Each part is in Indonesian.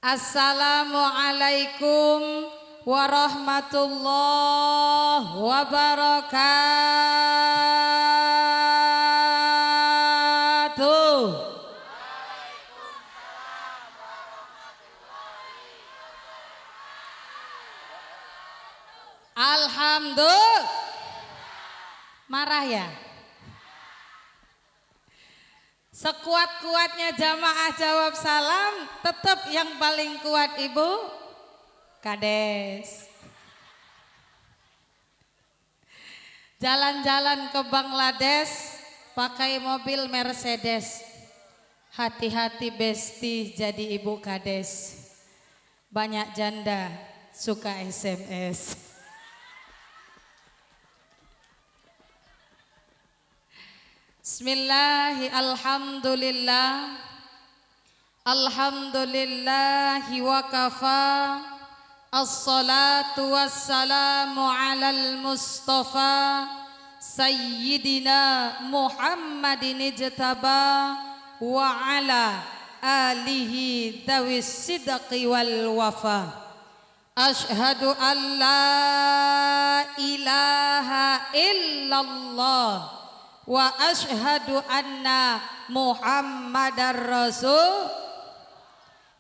Assalamualaikum warahmatullahi wabarakatuh. Alhamdulillah. Marah ya? Sekuat-kuatnya jamaah jawab salam, tetap yang paling kuat Ibu Kades. Jalan-jalan ke Bangladesh pakai mobil Mercedes. Hati-hati besti jadi Ibu Kades. Banyak janda suka SMS. Bismillahi alhamdulillah. Alhamdulillahi wa kafa. Assalatu wassalamu alal mustafa Sayyidina Muhammadin ijtaba wa ala alihi dawis sidqi wal wafa. Ashhadu an la ilaha illallah wa ashhadu anna Muhammadar Rasul.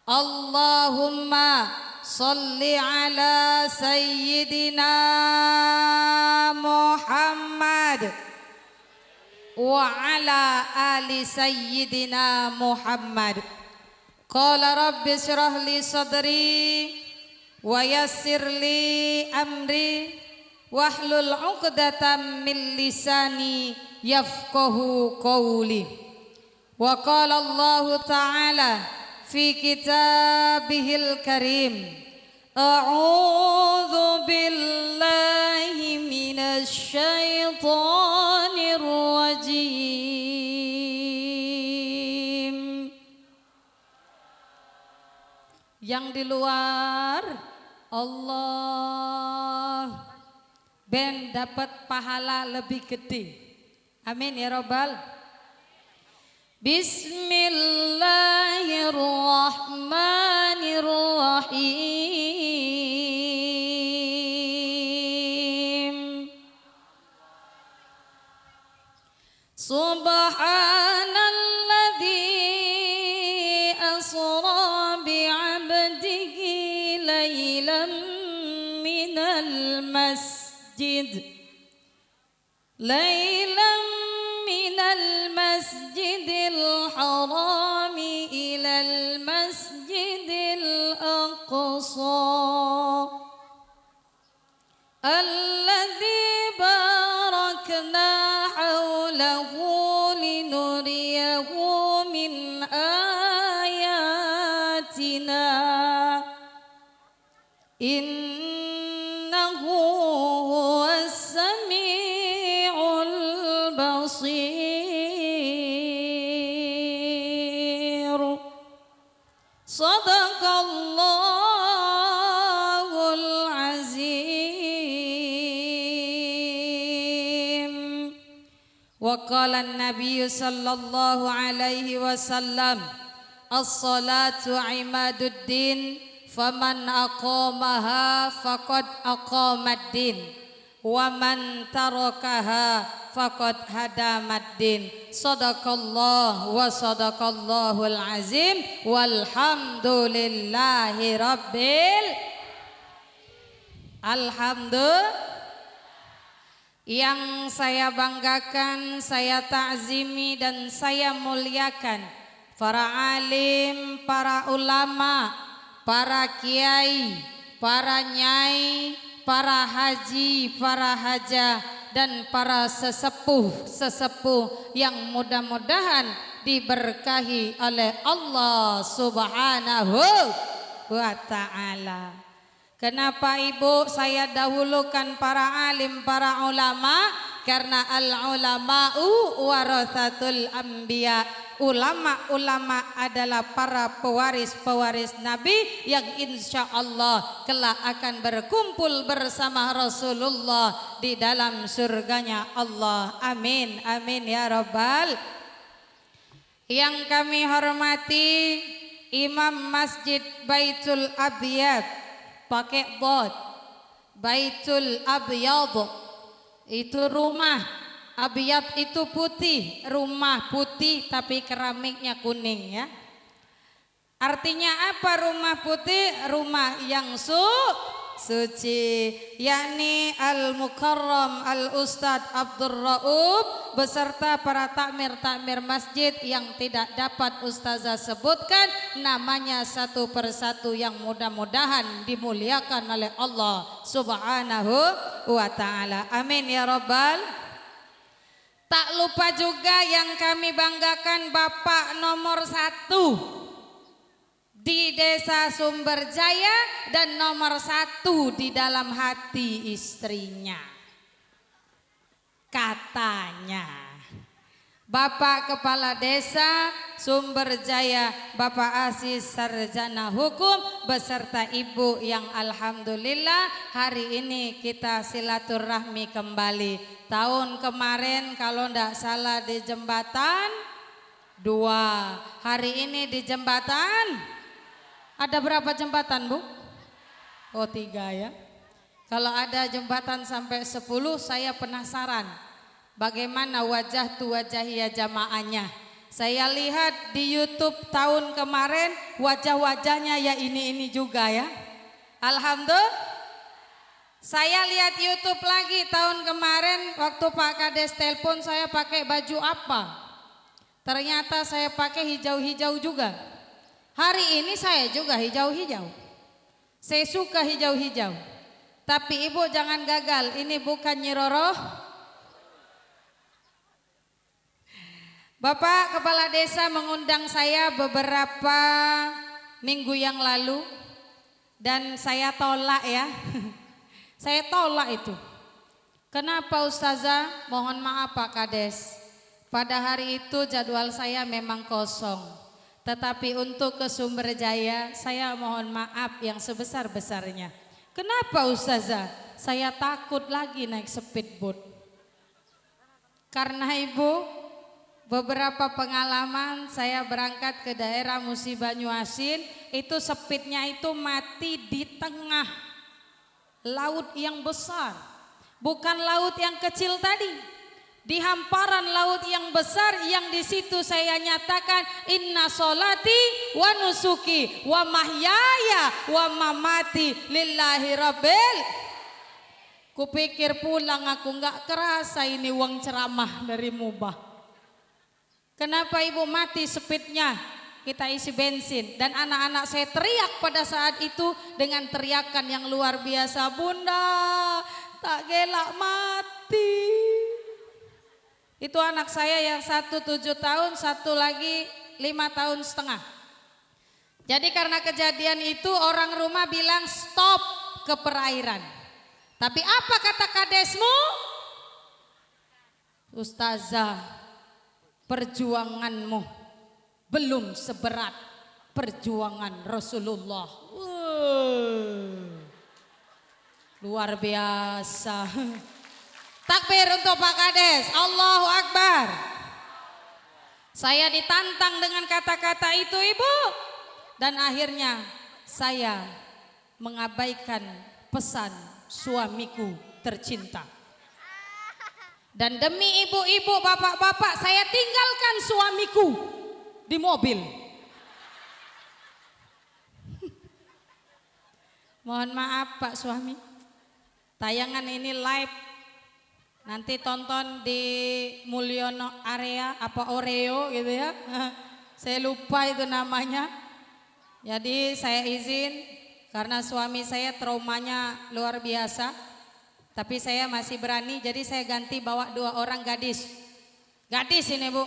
Allahumma salli ala sayyidina Muhammad wa ala ali sayyidina Muhammad. Qala rabbi shrah li sadri wa yassir li amri wahlul 'uqdatam min lisani yafqahu qawli. Wa qala Allah ta'ala fi kitabihil karim, a'udzu billahi minasy syaithanir rajim. Yang di luar Allah ben dapat pahala lebih gede. Amin ya Rabbal. Bismillahirrahmanirrahim. Subhanalladzi asra bi'abdihi laylan minal masjid minal masjidil harami ilal masjidil aqsa alladzi barakna hawlahu linuriyahu min ayatina innahu huwas sami'ul basir. Sadaqallahul azim. Wa qala an-nabiy sallallahu alaihi wasallam, as-salatu imaduddin faman aqamaha faqad aqamaddin wa man tarakaha faqad hadamaddin. Sadaqallah wa sadaqallahul azim walhamdulillahi rabbil. Alhamdulillah. Yang saya banggakan, saya ta'zimi dan saya muliakan para alim, para ulama, para kiai, para nyai, para haji, para hajah, dan para sesepuh-sesepuh yang mudah-mudahan diberkahi oleh Allah Subhanahu wa ta'ala. Kenapa Ibu saya dahulukan para alim, para ulama? Karena al-ulama'u warathatul anbiya. Ulama-ulama adalah para pewaris-pewaris Nabi yang insya Allah kelak akan berkumpul bersama Rasulullah di dalam surganya Allah. Amin, amin ya Rabbal. Yang kami hormati Imam Masjid Baitul Abyad, pakai bod. Baitul Abyad itu rumah, Abyad itu putih, rumah putih tapi keramiknya kuning ya. Artinya apa rumah putih? Rumah yang suci, yakni Al-Mukarram Al-Ustadz Abdul Raub beserta para takmir masjid yang tidak dapat ustazah sebutkan namanya satu persatu, yang mudah-mudahan dimuliakan oleh Allah Subhanahu wa ta'ala. Amin ya rabbal. Tak lupa juga yang kami banggakan Bapak nomor 1 di Desa Sumberjaya dan nomor 1 di dalam hati istrinya. Katanya Bapak Kepala Desa Sumberjaya, Bapak Aziz Sarjana Hukum beserta Ibu yang alhamdulillah hari ini kita silaturahmi kembali. Tahun kemarin kalau tidak salah di jembatan 2, hari ini di jembatan. Ada berapa jembatan, Bu? Oh 3 ya. Kalau ada jembatan sampai 10 saya penasaran bagaimana wajah tu wajahia jamaahnya. Saya lihat di YouTube tahun kemarin wajah-wajahnya ya ini juga ya. Alhamdulillah. Saya lihat YouTube lagi tahun kemarin waktu Pak Kades telepon saya pakai baju apa. Ternyata saya pakai hijau-hijau juga. Hari ini saya juga hijau-hijau. Saya suka hijau-hijau. Tapi Ibu jangan gagal, ini bukan Nyiroro. Bapak Kepala Desa mengundang saya beberapa minggu yang lalu dan saya tolak ya. Saya tolak itu. Kenapa Ustazah? Mohon maaf Pak Kades. Pada hari itu jadwal saya memang kosong. Tetapi untuk ke Sumberjaya saya mohon maaf yang sebesar-besarnya. Kenapa Ustazah? Saya takut lagi naik speedboat. Karena Ibu beberapa pengalaman saya berangkat ke daerah Musi Banyuasin, itu speednya itu mati di tengah laut yang besar. Bukan laut yang kecil tadi. Di hamparan laut yang besar yang di situ saya nyatakan inna solati wa nusuki wa mahyaya wa mamati lillahi rabbil. Kupikir pulang aku nggak kerasa ini uang ceramah dari Mubah. Kenapa Ibu mati speednya? Kita isi bensin dan anak-anak saya teriak pada saat itu dengan teriakan yang luar biasa, Bunda tak gelak mati. Itu anak saya yang 1 7 tahun, satu lagi 5 tahun setengah. Jadi karena kejadian itu orang rumah bilang stop ke perairan. Tapi apa kata kadesmu? Ustazah, perjuanganmu belum seberat perjuangan Rasulullah. Luar biasa. Takbir untuk Pak Kades, Allahu Akbar. Saya ditantang dengan kata-kata itu Ibu. Dan akhirnya saya mengabaikan pesan suamiku tercinta. Dan demi ibu-ibu, bapak-bapak, saya tinggalkan suamiku di mobil. Mohon maaf Pak suami. Tayangan ini live. Nanti tonton di Mulyono area apa Oreo gitu ya. Saya lupa itu namanya. Jadi saya izin karena suami saya traumanya luar biasa. Tapi saya masih berani, jadi saya ganti bawa 2 orang gadis. Gadis ini Bu.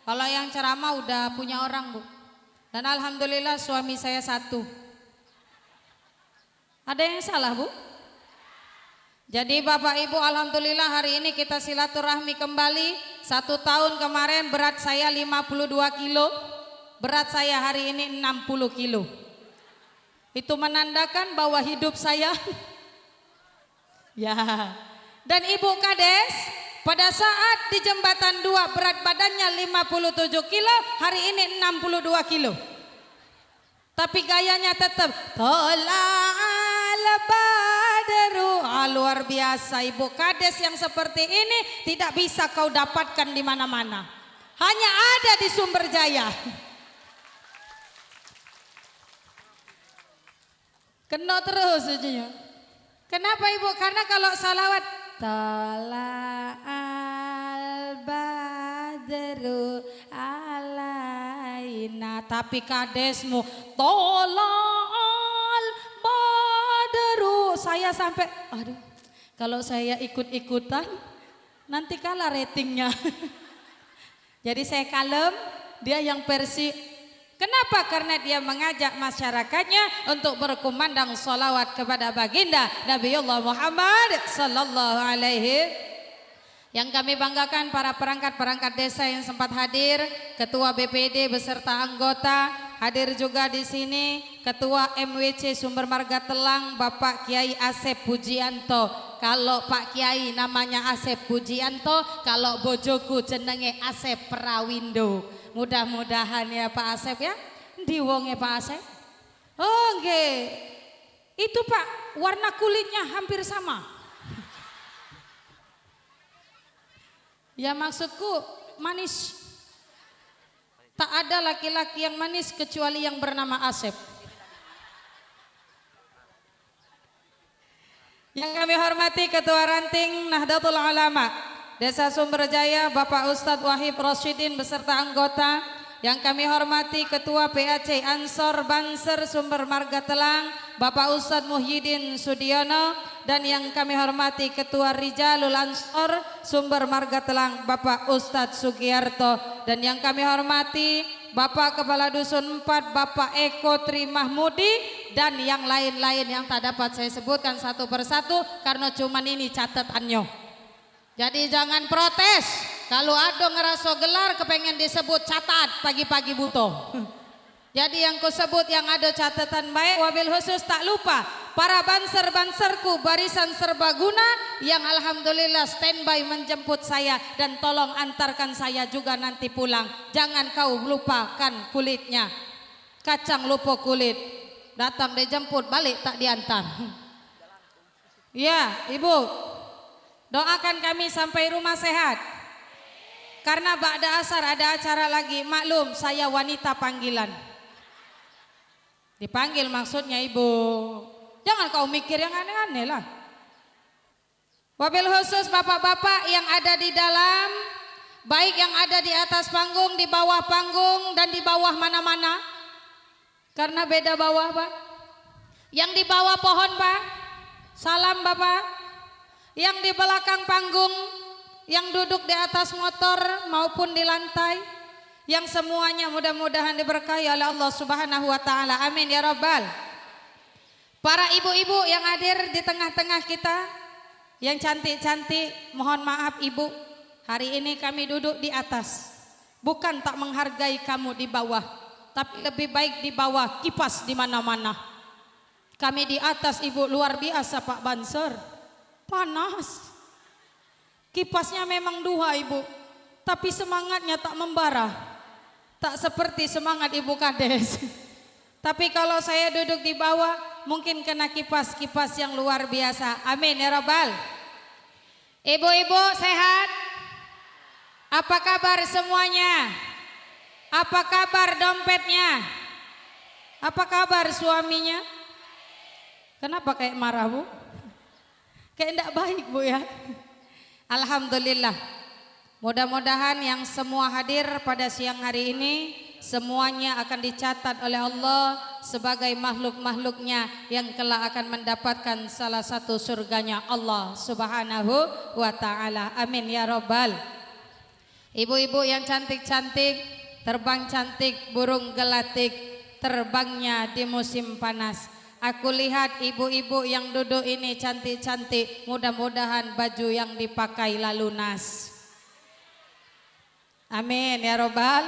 Kalau yang ceramah udah punya orang Bu. Dan alhamdulillah suami saya 1. Ada yang salah Bu? Jadi Bapak Ibu alhamdulillah hari ini kita silaturahmi kembali. 1 tahun kemarin berat saya 52 kilo. Berat saya hari ini 60 kilo. Itu menandakan bahwa hidup saya ya. Dan Ibu Kades pada saat di jembatan 2 berat badannya 57 kilo, hari ini 62 kilo. Tapi gayanya tetap tola'al badru. Luar biasa Ibu Kades, yang seperti ini tidak bisa kau dapatkan di mana-mana. Hanya ada di Sumberjaya. Kena terus ujungnya. Kenapa Ibu? Karena kalau salawat Tala'al badru alaina, tapi kadesmu Tala'al badru. Saya sampai aduh, kalau saya ikut-ikutan nanti kalah ratingnya. Jadi saya kalem, dia yang versi. Kenapa? Karena dia mengajak masyarakatnya untuk berkumandang sholawat kepada baginda Nabiullah Muhammad sallallahu alaihi. Yang kami banggakan para perangkat-perangkat desa yang sempat hadir, ketua BPD beserta anggota, hadir juga di sini ketua MWC Sumber Marga Telang Bapak Kiai Asep Pujianto. Kalau Pak Kiai namanya Asep Pujianto, kalau bojoku jenenge Asep Prawindo. Mudah-mudahan ya Pak Asep ya, di wonge Pak Asep. Oh nggih. Itu Pak, warna kulitnya hampir sama. Ya maksudku manis. Tak ada laki-laki yang manis kecuali yang bernama Asep. Yang kami hormati Ketua Ranting Nahdlatul Ulama Desa Sumberjaya Bapak Ustadz Wahib Rosyidin beserta anggota. Yang kami hormati Ketua PAC Ansor Banser Sumber Marga Telang Bapak Ustadz Muhyiddin Sudiono. Dan yang kami hormati Ketua Rijalul Ansor Sumber Marga Telang Bapak Ustadz Sugiyarto. Dan yang kami hormati Bapak Kepala Dusun 4 Bapak Eko Tri Mahmudi. Dan yang lain-lain yang tak dapat saya sebutkan satu persatu karena cuman ini catatannya. Jadi jangan protes kalau ada ngerasa gelar kepengen disebut catat pagi-pagi butuh. Jadi yang kusebut yang ada catatan baik. Wabil khusus tak lupa para banser-banserku barisan serbaguna yang alhamdulillah standby menjemput saya dan tolong antarkan saya juga nanti pulang. Jangan kau lupakan kulitnya. Kacang lupa kulit. Datang dijemput balik tak diantar. Ya Ibu. Doakan kami sampai rumah sehat. Karena ba'da asar ada acara lagi. Maklum saya wanita panggilan. Dipanggil maksudnya Ibu. Jangan kau mikir yang aneh-aneh lah. Wabil khusus bapak-bapak yang ada di dalam, baik yang ada di atas panggung, di bawah panggung, dan di bawah mana-mana. Karena beda bawah Pak. Yang di bawah pohon Pak. Salam Bapak. Yang di belakang panggung, yang duduk di atas motor maupun di lantai, yang semuanya mudah-mudahan diberkahi oleh Allah Subhanahu wa taala. Amin ya rabbal. Para ibu-ibu yang hadir di tengah-tengah kita, yang cantik-cantik, mohon maaf Ibu, hari ini kami duduk di atas. Bukan tak menghargai kamu di bawah, tapi lebih baik di bawah, kipas di mana-mana. Kami di atas Ibu luar biasa Pak Banser. Panas. Kipasnya memang dua Ibu, tapi semangatnya tak membara. Tak seperti semangat Ibu Kades. Tapi kalau saya duduk di bawah, mungkin kena kipas-kipas yang luar biasa. Amin ya rabbal. Ibu-ibu sehat? Apa kabar semuanya? Apa kabar dompetnya? Apa kabar suaminya? Kenapa kayak marah Bu? Kayak enggak baik Bu ya. Alhamdulillah. Mudah-mudahan yang semua hadir pada siang hari ini semuanya akan dicatat oleh Allah sebagai makhluk-makhluknya yang kelak akan mendapatkan salah satu surganya Allah Subhanahu wa ta'ala. Amin ya rabbal. Ibu-ibu yang cantik-cantik, terbang cantik burung gelatik, terbangnya di musim panas. Aku lihat ibu-ibu yang duduk ini cantik-cantik, mudah-mudahan baju yang dipakai lalu lunas. Amin ya robbal.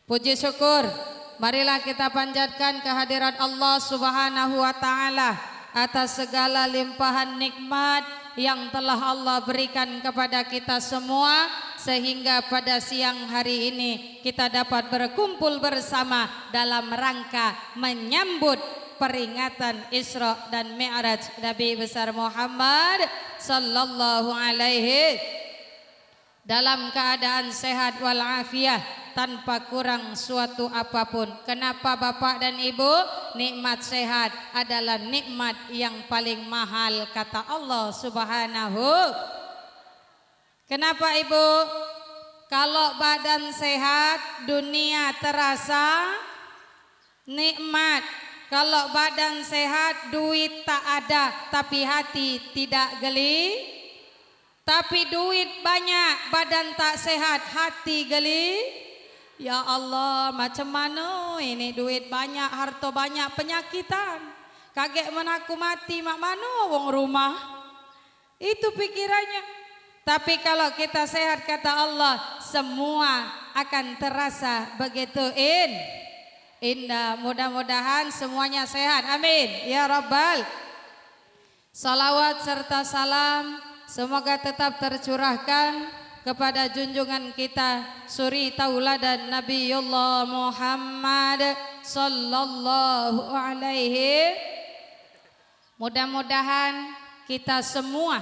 Puji syukur, marilah kita panjatkan kehadirat Allah Subhanahu wa ta'ala atas segala limpahan nikmat yang telah Allah berikan kepada kita semua. sehingga pada siang hari ini kita dapat berkumpul bersama dalam rangka menyambut peringatan Isra dan Mi'raj Nabi besar Muhammad sallallahu alaihi dalam keadaan sehat walafiat tanpa kurang suatu apapun. Kenapa Bapak dan Ibu? Nikmat sehat adalah nikmat yang paling mahal kata Allah Subhanahu. Kenapa Ibu? Kalau badan sehat dunia terasa nikmat. Kalau badan sehat duit tak ada tapi hati tidak geli. Tapi duit banyak badan tak sehat hati geli. Ya Allah, macam mana ini duit banyak harta banyak penyakitan. Kaget menaku mati mak mano wong rumah. Itu pikirannya. Tapi kalau kita sehat kata Allah semua akan terasa begitu indah. Mudah-mudahan semuanya sehat. Amin ya Rabbal. Salawat serta salam semoga tetap tercurahkan kepada junjungan kita suri tauladan Nabiullah Muhammad sallallahu alaihi. Mudah-mudahan kita semua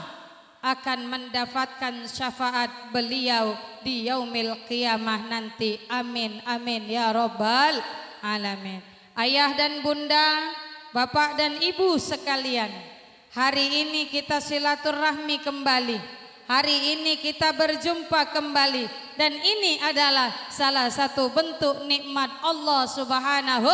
akan mendapatkan syafaat beliau di yaumil qiyamah nanti. Amin amin ya Rabbal alamin. Ayah dan bunda, bapak dan ibu sekalian, hari ini kita silaturahmi kembali. Hari ini kita berjumpa kembali dan ini adalah salah satu bentuk nikmat Allah Subhanahu.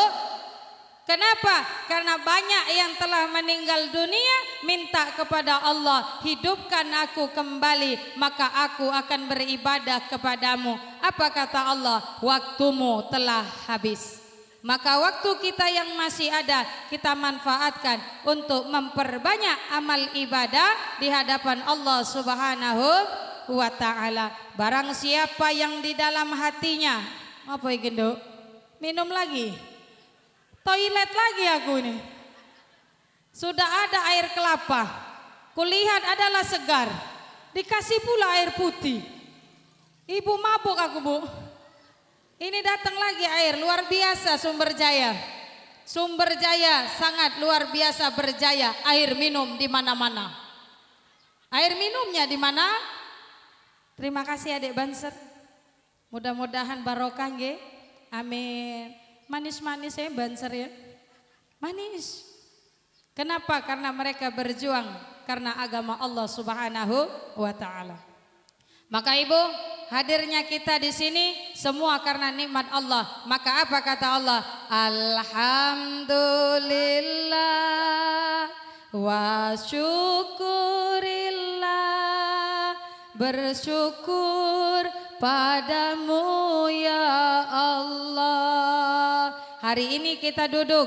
Kenapa? Karena banyak yang telah meninggal dunia minta kepada Allah, hidupkan aku kembali maka aku akan beribadah kepadamu. Apa kata Allah? Waktumu telah habis. Maka waktu kita yang masih ada kita manfaatkan untuk memperbanyak amal ibadah di hadapan Allah Subhanahu wa ta'ala. Barang siapa yang di dalam hatinya, apa itu? Minum lagi, toilet lagi aku ini. Sudah ada air kelapa, kulihat adalah segar, dikasih pula air putih. Ibu mabuk aku bu. Ini datang lagi air luar biasa Sumber Jaya. Sumber Jaya sangat luar biasa berjaya. Air minum di mana-mana. Air minumnya di mana? Terima kasih Adik Banser. Mudah-mudahan barokah nggih. Amin. Manis-manis ya Banser ya. Manis. Kenapa? Karena mereka berjuang karena agama Allah Subhanahu wa taala. Maka Ibu, hadirnya kita di sini semua karena nikmat Allah. Maka apa kata Allah? Alhamdulillah wa syukurillah. Bersyukur padamu ya Allah. Hari ini kita duduk,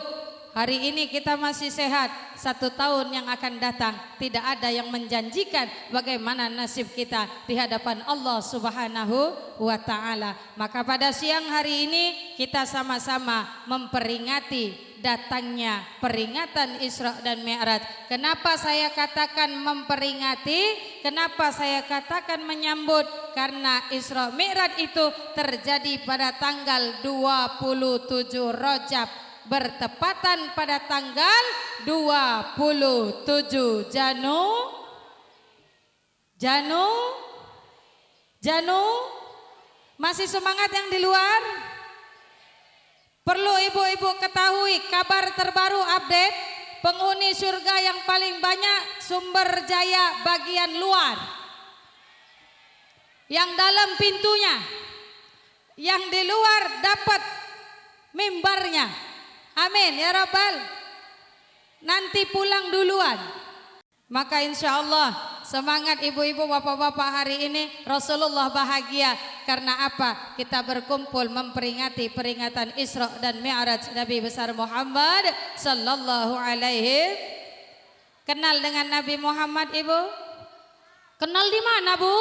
hari ini kita masih sehat. 1 tahun yang akan datang tidak ada yang menjanjikan bagaimana nasib kita di hadapan Allah Subhanahu wa ta'ala. Maka pada siang hari ini kita sama-sama memperingati datangnya peringatan Isra dan Mi'raj. Kenapa saya katakan memperingati? Kenapa saya katakan menyambut? Karena Isra Mi'raj itu terjadi pada tanggal 27 Rajab, bertepatan pada tanggal 27 Janu. Masih semangat yang di luar? Perlu ibu-ibu ketahui kabar terbaru update penghuni surga yang paling banyak Sumber Jaya bagian luar. Yang dalam pintunya, yang di luar dapat mimbarnya. Amin ya Rabbal. Nanti pulang duluan. Maka insya Allah semangat ibu-ibu bapak-bapak hari ini. Rasulullah bahagia karena apa? Kita berkumpul memperingati peringatan Isra dan Mi'raj Nabi besar Muhammad sallallahu alaihi. Kenal dengan Nabi Muhammad ibu? Kenal di mana bu?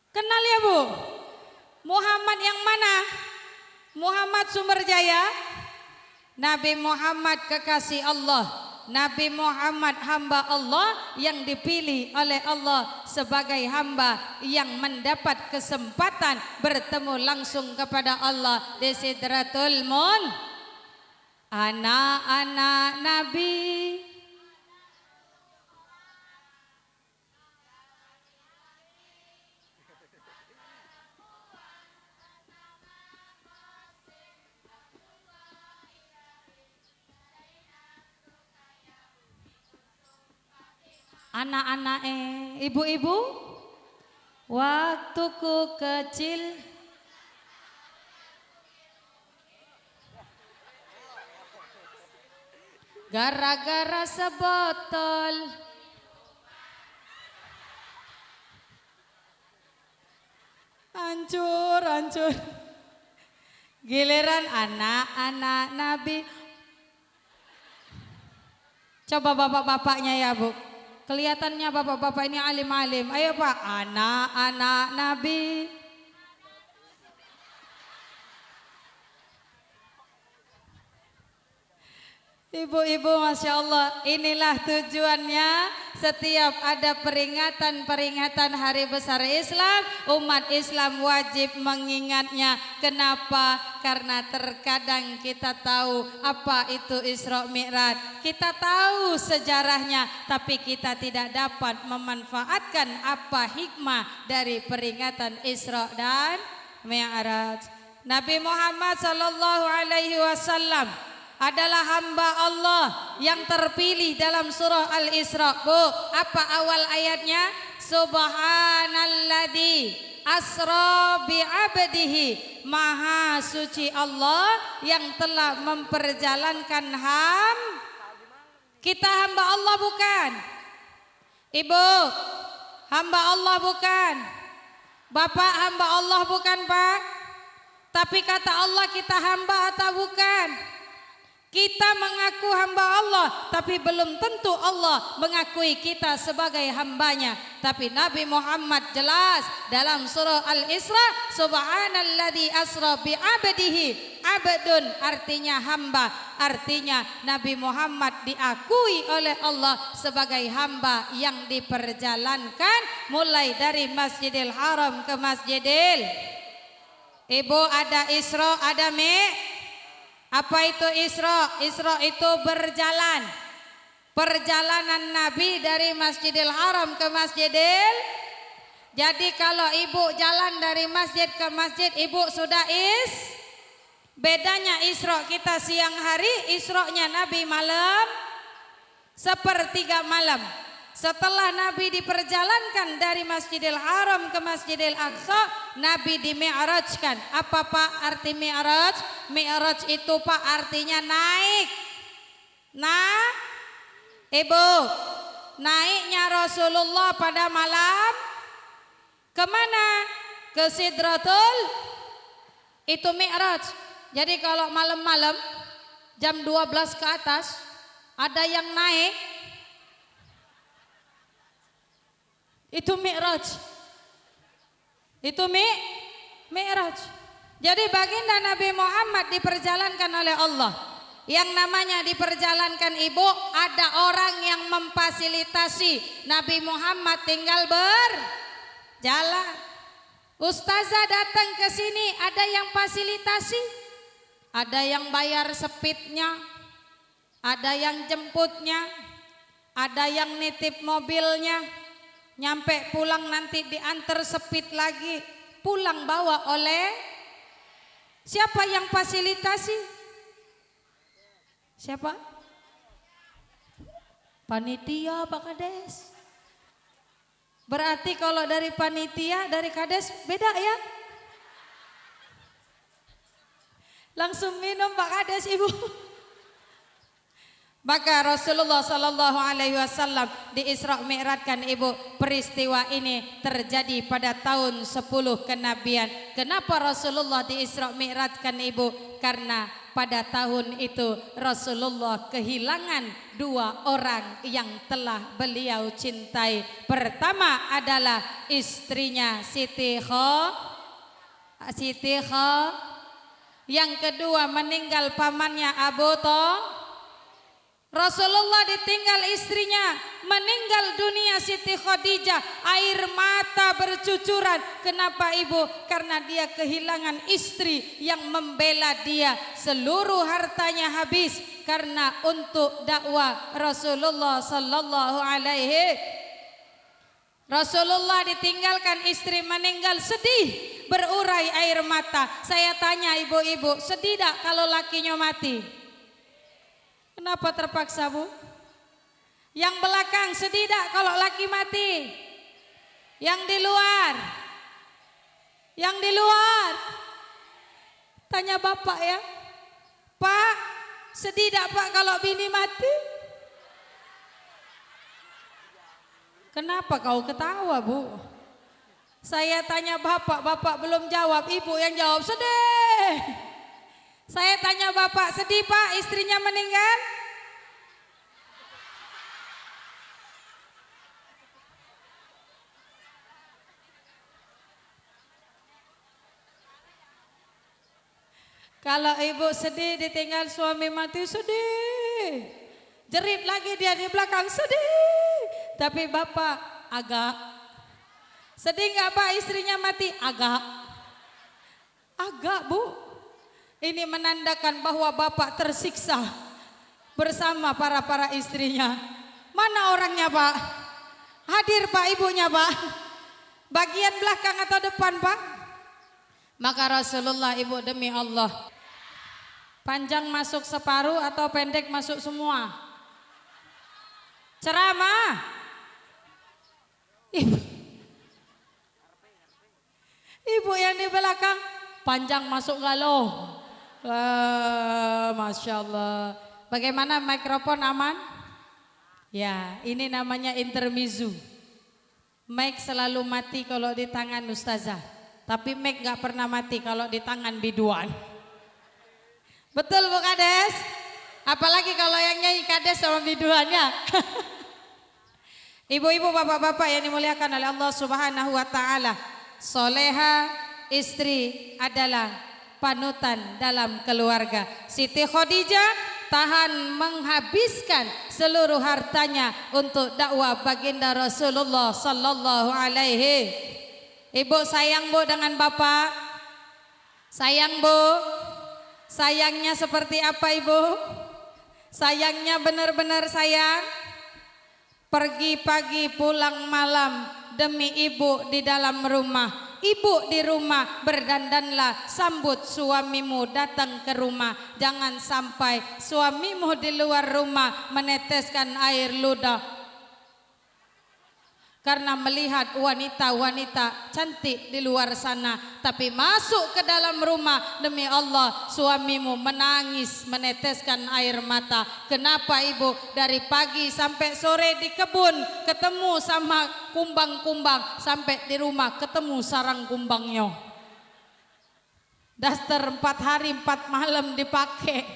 Kenal ya bu? Muhammad yang mana? Muhammad Sumber Jaya? Nabi Muhammad kekasih Allah, Nabi Muhammad hamba Allah yang dipilih oleh Allah sebagai hamba yang mendapat kesempatan bertemu langsung kepada Allah di Sidratul Muntaha. Anak-anak Nabi anak-anak ibu-ibu, waktuku kecil gara-gara sebotol hancur. Giliran anak-anak Nabi. Coba bapak-bapaknya ya Bu. Kelihatannya bapak-bapak ini alim-alim. Ayo Pak, anak-anak Nabi. Ibu-ibu, Masya Allah, inilah tujuannya setiap ada peringatan hari besar Islam, umat Islam wajib mengingatnya. Kenapa? Karena terkadang kita tahu apa itu Isra Mi'raj, kita tahu sejarahnya, tapi kita tidak dapat memanfaatkan apa hikmah dari peringatan Isra dan Mi'raj. Nabi Muhammad sallallahu alaihi wasallam adalah hamba Allah yang terpilih dalam surah Al-Isra. Bu, apa awal ayatnya? Subhanalladzi asra bi'abdihi. Maha suci Allah yang telah memperjalankan kita hamba Allah bukan? Ibu, hamba Allah bukan? Bapak hamba Allah bukan Pak? Tapi kata Allah kita hamba atau bukan? Kita mengaku hamba Allah, tapi belum tentu Allah mengakui kita sebagai hambanya. Tapi Nabi Muhammad jelas dalam surah Al-Isra, Subhanalladzi asra bi'abdihi. Abdun artinya hamba, artinya Nabi Muhammad diakui oleh Allah sebagai hamba yang diperjalankan mulai dari Masjidil Haram ke Masjidil. Ibu, ada Isra, ada Mi'raj. Apa itu Isra? Isra itu berjalan. Perjalanan Nabi dari Masjidil Haram ke Masjidil. Jadi kalau ibu jalan dari masjid ke masjid, ibu sudah bedanya Isra kita siang hari, Isra-nya Nabi malam, sepertiga malam. Setelah Nabi diperjalankan dari Masjidil Haram ke Masjidil Aqsa, Nabi dimi'rajkan. Apa Pak arti mi'raj? Mi'raj itu Pak artinya naik. Nah, Ibu, naiknya Rasulullah pada malam kemana? Ke Sidratul, itu mi'raj. Jadi kalau malam-malam jam 12 ke atas ada yang naik, itu mi'raj. Itu mi'raj. Jadi baginda Nabi Muhammad diperjalankan oleh Allah. Yang namanya diperjalankan ibu, ada orang yang memfasilitasi. Nabi Muhammad tinggal berjalan. Ustazah datang ke sini, ada yang fasilitasi, ada yang bayar sepitnya, ada yang jemputnya, ada yang nitip mobilnya. Nyampe pulang nanti diantar sepit lagi, pulang bawa oleh siapa yang fasilitasi? Siapa? Panitia Pak Kades. Berarti kalau dari panitia, dari Kades beda ya? Langsung minum Pak Kades Ibu. Maka Rasulullah Sallallahu Alaihi Wasallam di Isra Mi'rajkan Ibu. Peristiwa ini terjadi pada tahun 10 kenabian. Kenapa Rasulullah di Isra Mi'rajkan Ibu? Karena pada tahun itu Rasulullah kehilangan dua orang yang telah beliau cintai. Pertama adalah istrinya Siti Kho. Yang kedua meninggal pamannya Abu Thalib. Rasulullah ditinggal istrinya, meninggal dunia Siti Khadijah, air mata bercucuran. Kenapa ibu? Karena dia kehilangan istri yang membela dia, seluruh hartanya habis karena untuk dakwah Rasulullah sallallahu alaihi. Rasulullah ditinggalkan, istri meninggal, sedih, berurai air mata. Saya tanya ibu-ibu, sedih tak kalau lakinya mati? Kenapa terpaksa bu? Yang belakang sedih tak kalau laki mati? Yang di luar? Yang di luar? Tanya bapak ya. Pak, sedih tak pak kalau bini mati? Kenapa kau ketawa bu? Saya tanya bapak, bapak belum jawab, ibu yang jawab sedih. Saya tanya bapak, sedih pak istrinya meninggal? Kalau ibu sedih ditinggal suami mati, sedih. Jerit lagi dia di belakang, sedih. Tapi bapak agak. Sedih nggak pak istrinya mati? Agak. Agak bu. Ini menandakan bahwa bapak tersiksa bersama para istrinya. Mana orangnya pak? Hadir pak ibunya pak? Bagian belakang atau depan pak? Maka Rasulullah, ibu demi Allah, panjang masuk separuh atau pendek masuk semua? Ceramah. Ibu yang di belakang, panjang masuk galau. Masya Allah. Bagaimana mikrofon aman? Ya, ini namanya intermezzo. Mic selalu mati kalau di tangan ustazah, tapi mic gak pernah mati kalau di tangan biduan. Betul Bu Kades? Apalagi kalau yang nyanyi Kades sama biduannya. Ibu-ibu, bapak-bapak yang dimuliakan oleh Allah Subhanahu wa taala, soleha istri adalah panutan dalam keluarga. Siti Khadijah tahan menghabiskan seluruh hartanya untuk dakwah baginda Rasulullah sallallahu alaihi. Ibu sayang bu dengan bapak? Sayang bu? Sayangnya seperti apa ibu? Sayangnya benar-benar sayang? Pergi pagi pulang malam demi ibu di dalam rumah. Ibu di rumah berdandanlah, sambut suamimu datang ke rumah. Jangan sampai suamimu di luar rumah meneteskan air ludah karena melihat wanita-wanita cantik di luar sana, tapi masuk ke dalam rumah demi Allah suamimu menangis meneteskan air mata. Kenapa ibu? Dari pagi sampai sore di kebun ketemu sama kumbang-kumbang, sampai di rumah ketemu sarang kumbangnya. Daster 4 hari 4 malam dipakai,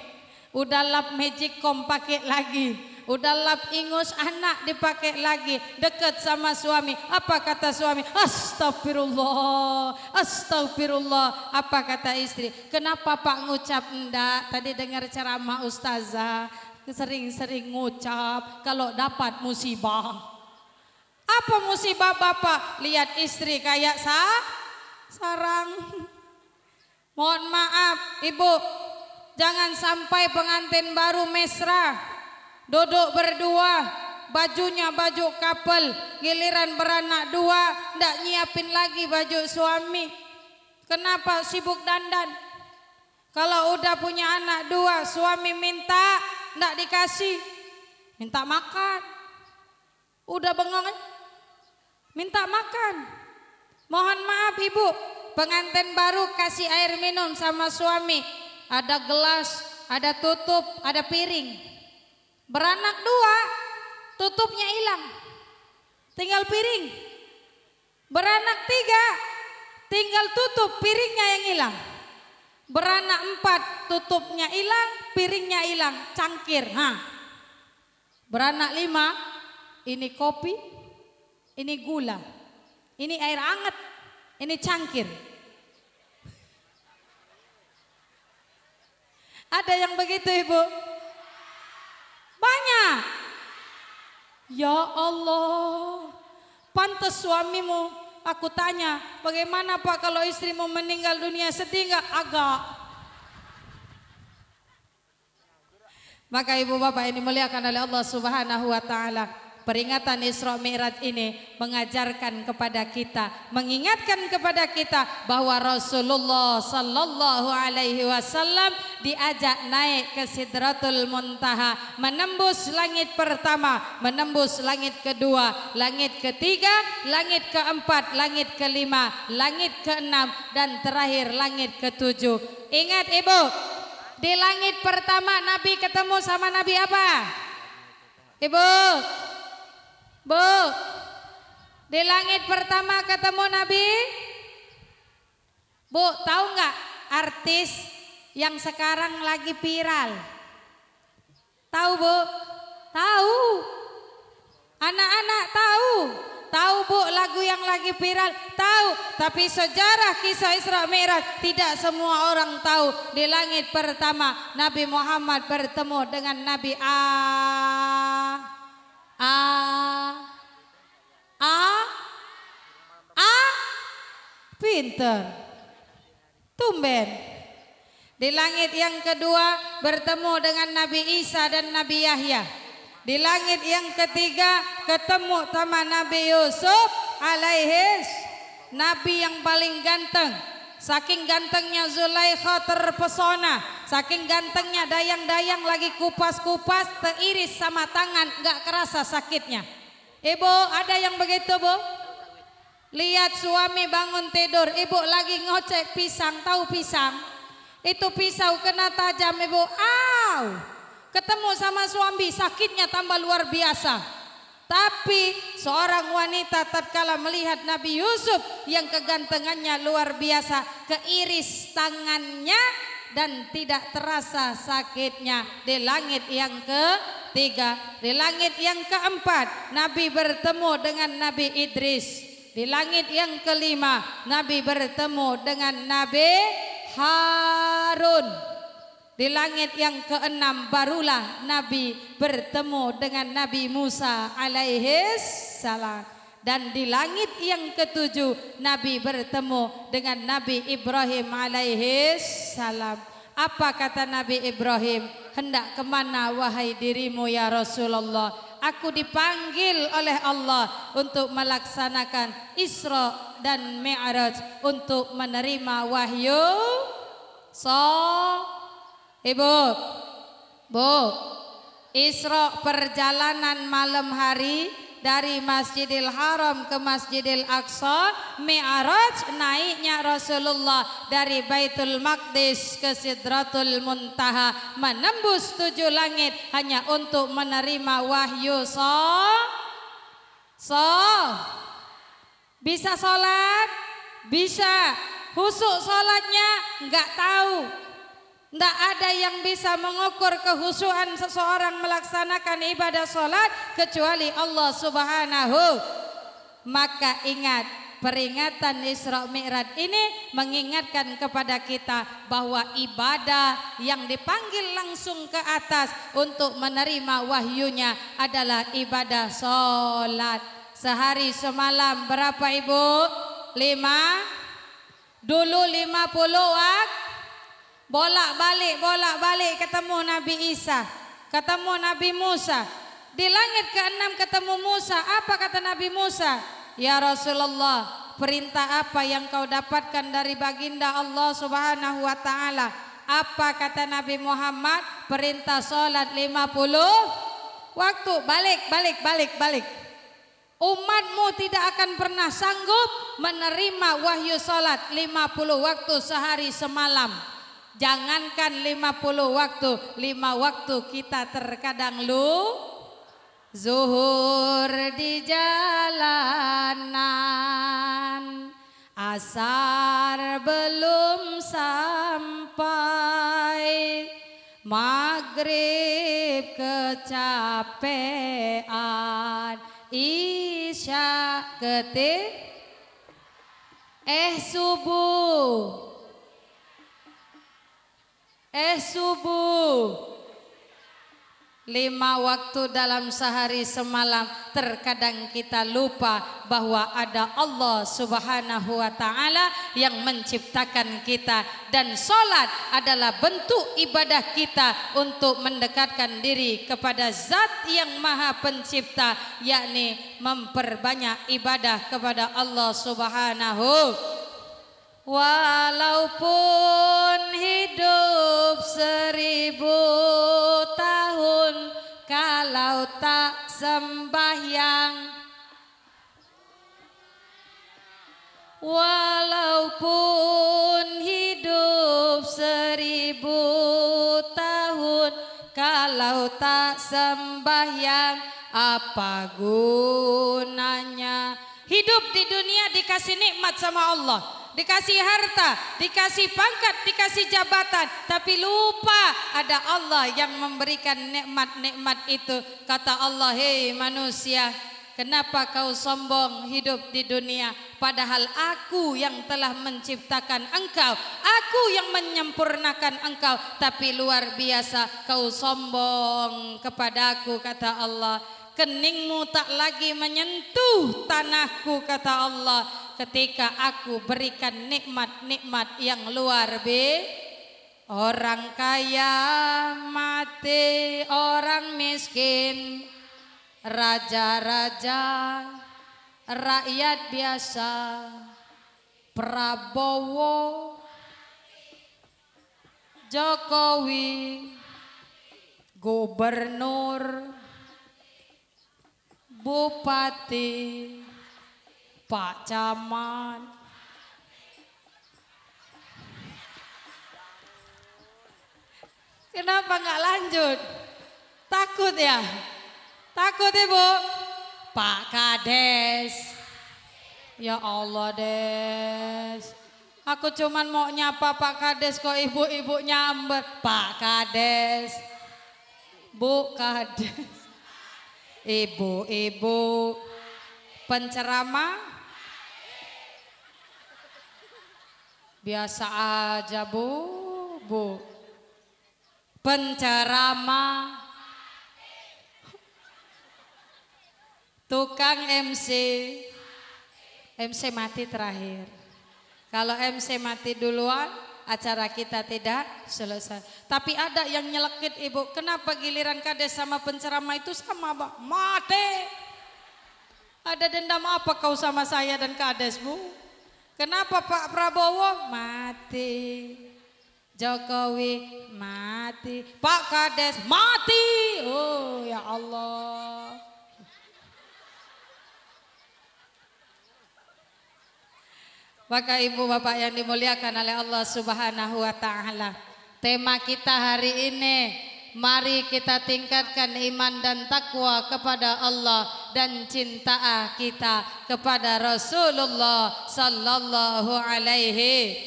udah lap magicom pakai lagi. Udah lap ingus anak dipakai lagi, dekat sama suami. Apa kata suami? Astagfirullah, astagfirullah. Apa kata istri? Kenapa pak ngucap enggak? Tadi dengar ceramah ustazah, sering-sering ngucap kalau dapat musibah. Apa musibah bapak? Lihat istri kayak sarang. Mohon maaf ibu, jangan sampai pengantin baru mesra duduk berdua, bajunya baju couple, giliran beranak dua ndak nyiapin lagi baju suami. Kenapa sibuk dandan? Kalau udah punya anak dua, suami minta ndak dikasih, minta makan. Udah bengong minta makan. Mohon maaf ibu, pengantin baru kasih air minum sama suami, ada gelas, ada tutup, ada piring. Beranak dua, tutupnya hilang, tinggal piring. Beranak tiga, tinggal tutup, piringnya yang hilang. Beranak 4, tutupnya hilang, piringnya hilang, cangkir. Beranak 5, ini kopi, ini gula, ini air hangat, ini cangkir. Ada yang begitu ibu? Banyak Ya Allah, pantas suamimu. Aku tanya, bagaimana Pak kalau istrimu meninggal dunia, sedih nggak? Agak. Maka ibu bapak ini dimuliakan oleh Allah Subhanahu wa taala, peringatan Isra Mi'raj ini mengajarkan kepada kita, mengingatkan kepada kita bahwa Rasulullah sallallahu alaihi wasallam diajak naik ke Sidratul Muntaha, menembus langit pertama, menembus langit kedua, langit ketiga, langit keempat, langit kelima, langit keenam, dan terakhir langit ketujuh. Ingat ibu, di langit pertama Nabi ketemu sama Nabi apa? Ibu, Bu, di langit pertama ketemu Nabi. Bu, tahu nggak artis yang sekarang lagi viral? Tahu Bu? Tahu. Anak-anak tahu. Tahu Bu lagu yang lagi viral? Tahu. Tapi sejarah kisah Isra Mi'raj tidak semua orang tahu. Di langit pertama Nabi Muhammad bertemu dengan Nabi pinter. Tumben. Di langit yang kedua bertemu dengan Nabi Isa dan Nabi Yahya. Di langit yang ketiga ketemu sama Nabi Yusuf alaihis, Nabi yang paling ganteng. Saking gantengnya Zulaikha terpesona, saking gantengnya dayang-dayang lagi kupas-kupas, teiris sama tangan, gak kerasa sakitnya. Ibu ada yang begitu Bu? Lihat suami bangun tidur, ibu lagi ngocek pisang, tahu pisang? Itu pisau kena tajam ibu, ketemu sama suami sakitnya tambah luar biasa. Tapi seorang wanita tatkala melihat Nabi Yusuf yang kegantengannya luar biasa, keiris tangannya dan tidak terasa sakitnya. Di langit yang ketiga, di langit yang keempat Nabi bertemu dengan Nabi Idris. Di langit yang kelima Nabi bertemu dengan Nabi Harun. Di langit yang keenam barulah Nabi bertemu dengan Nabi Musa alaihis salam. Dan di langit yang ketujuh Nabi bertemu dengan Nabi Ibrahim alaihis salam. Apa kata Nabi Ibrahim? Hendak kemana wahai dirimu ya Rasulullah? Aku dipanggil oleh Allah untuk melaksanakan Isra dan Mi'raj, untuk menerima wahyu. Ibu, Bu, Isra perjalanan malam hari dari Masjidil Haram ke Masjidil Aqsa. Mi'raj naiknya Rasulullah dari Baitul Maqdis ke Sidratul Muntaha, menembus 7 langit hanya untuk menerima wahyu. Bisa sholat? Bisa. Husuk sholatnya? Enggak tahu. Tidak ada yang bisa mengukur kehusuan seseorang melaksanakan ibadah sholat kecuali Allah Subhanahu. Maka ingat, peringatan Isra Mi'raj ini mengingatkan kepada kita bahwa ibadah yang dipanggil langsung ke atas untuk menerima wahyunya adalah ibadah sholat. Sehari semalam berapa ibu? 5? Dulu 50 waktu. Bolak-balik ketemu Nabi Isa, ketemu Nabi Musa. Di langit ke-6 ketemu Musa. Apa kata Nabi Musa? Ya Rasulullah, perintah apa yang kau dapatkan dari baginda Allah Subhanahu wa taala? Apa kata Nabi Muhammad? Perintah salat 50 waktu. Balik. Umatmu tidak akan pernah sanggup menerima wahyu salat 50 waktu sehari semalam. Jangankan 50 waktu, 5 waktu kita terkadang zuhur di jalanan, asar belum sampai, maghrib kecapean, isya subuh 5 waktu dalam sehari semalam. Terkadang kita lupa bahwa ada Allah Subhanahu wa Ta'ala yang menciptakan kita, dan sholat adalah bentuk ibadah kita untuk mendekatkan diri kepada Zat yang Maha Pencipta, yakni memperbanyak ibadah kepada Allah Subhanahu. Walaupun hidup 1000 tahun, kalau tak sembahyang, walaupun hidup 1000 tahun, kalau tak sembahyang, apa gunanya? Hidup di dunia dikasih nikmat sama Allah, dikasih harta, dikasih pangkat, dikasih jabatan, tapi lupa ada Allah yang memberikan nikmat-nikmat itu. Kata Allah, hei manusia, kenapa kau sombong hidup di dunia, padahal aku yang telah menciptakan engkau, aku yang menyempurnakan engkau, tapi luar biasa kau sombong kepadaku. Kata Allah, keningmu tak lagi menyentuh tanahku, kata Allah, ketika aku berikan nikmat-nikmat yang luar biasa. Orang kaya mati, orang miskin, raja-raja, rakyat biasa, Prabowo, Jokowi, gubernur, bupati, Pak Camat. Kenapa nggak lanjut? Takut ya? Takut Ibu? Pak Kades. Ya Allah Des, aku cuman mau nyapa Pak Kades kok ibu-ibu nyamber. Pak Kades, Bu Kades, ibu-ibu penceramah biasa aja bu. Penceramah, tukang MC mati terakhir. Kalau MC mati duluan, acara kita tidak selesai. Tapi ada yang nyelekit Ibu, kenapa giliran Kades sama penceramah itu sama Bang? Mati. Ada dendam apa kau sama saya dan Kades, Bu? Kenapa Pak Prabowo mati, Jokowi mati, Pak Kades mati? Oh ya Allah. Maka ibu bapak yang dimuliakan oleh Allah Subhanahu wa Ta'ala, tema kita hari ini, mari kita tingkatkan iman dan takwa kepada Allah dan cinta kita kepada Rasulullah sallallahu alaihi.